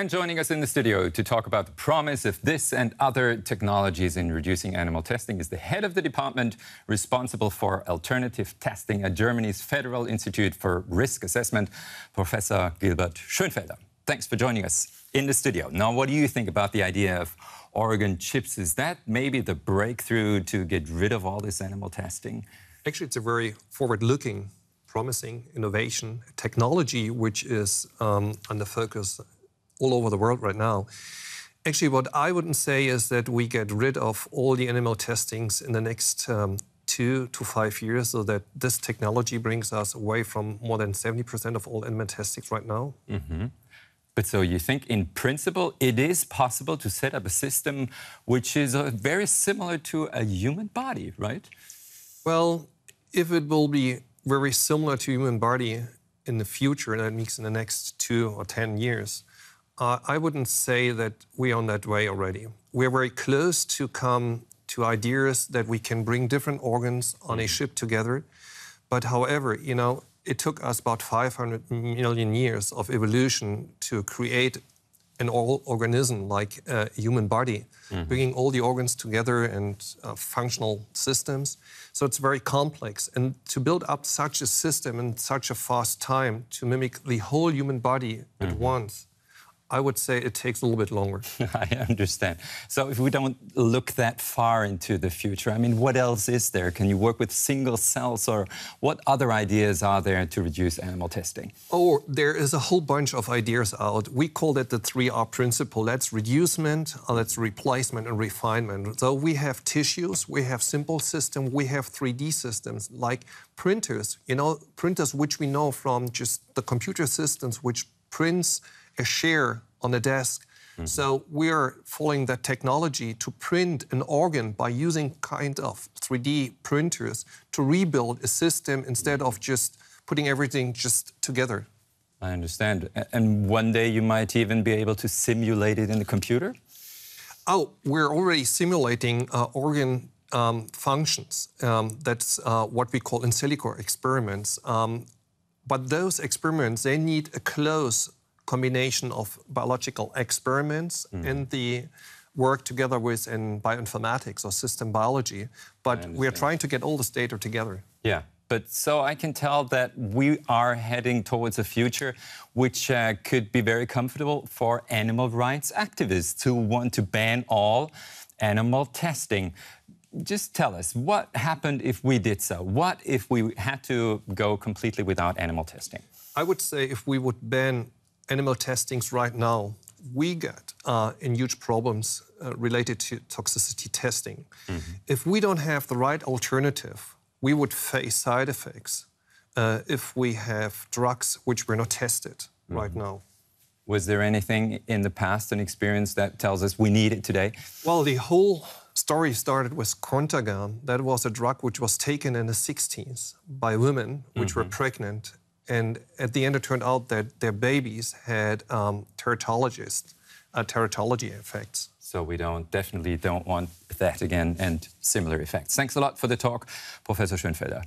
And joining us in the studio to talk about the promise of this and other technologies in reducing animal testing is the head of the department responsible for alternative testing at Germany's Federal Institute for Risk Assessment, Professor Gilbert Schönfelder. Thanks for joining us in the studio. Now, what do you think about the idea of organ chips? Is that maybe the breakthrough to get rid of all this animal testing? Actually, it's a very forward-looking, promising innovation, technology which is under focus all over the world right now. Actually, what I wouldn't say is that we get rid of all the animal testings in the next 2 to 5 years, so that this technology brings us away from more than 70% of all animal testings right now. Mm-hmm. But so you think, in principle, it is possible to set up a system which is very similar to a human body, right? Well, if it will be very similar to human body in the future, and that means in the next 2 or 10 years, I wouldn't say that we're on that way already. We're very close to come to ideas that we can bring different organs on a ship together. But however, you know, it took us about 500 million years of evolution to create an organism like a human body, bringing all the organs together and functional systems. So it's very complex. And to build up such a system in such a fast time to mimic the whole human body at once, I would say it takes a little bit longer. I understand. So if we don't look that far into the future, I mean, what else is there? Can you work with single cells, or what other ideas are there to reduce animal testing? Oh, there is a whole bunch of ideas out. We call that the 3R principle. That's reducement, that's replacement, and refinement. So we have tissues, we have simple systems, we have 3D systems like printers. You know, printers which we know from just the computer systems which prints a share on a desk. So we are following that technology to print an organ by using kind of 3D printers to rebuild a system instead of just putting everything just together. I understand. And one day you might even be able to simulate it in the computer? Oh, we're already simulating organ functions. That's what we call in silico experiments. But those experiments, they need a close combination of biological experiments and the work together with in bioinformatics or system biology. But we're trying to get all this data together. Yeah, but so I can tell that we are heading towards a future which could be very comfortable for animal rights activists who want to ban all animal testing. Just tell us, what happened if we did so? What if we had to go completely without animal testing? I would say if we would ban animal testings right now, we get in huge problems related to toxicity testing. If we don't have the right alternative, we would face side effects if we have drugs which were not tested right now. Was there anything in the past, an experience that tells us we need it today? Well, the whole story started with Contergan. That was a drug which was taken in the 60s by women which were pregnant. And at the end, it turned out that their babies had teratology effects. So we definitely don't want that again and similar effects. Thanks a lot for the talk, Professor Schönfelder.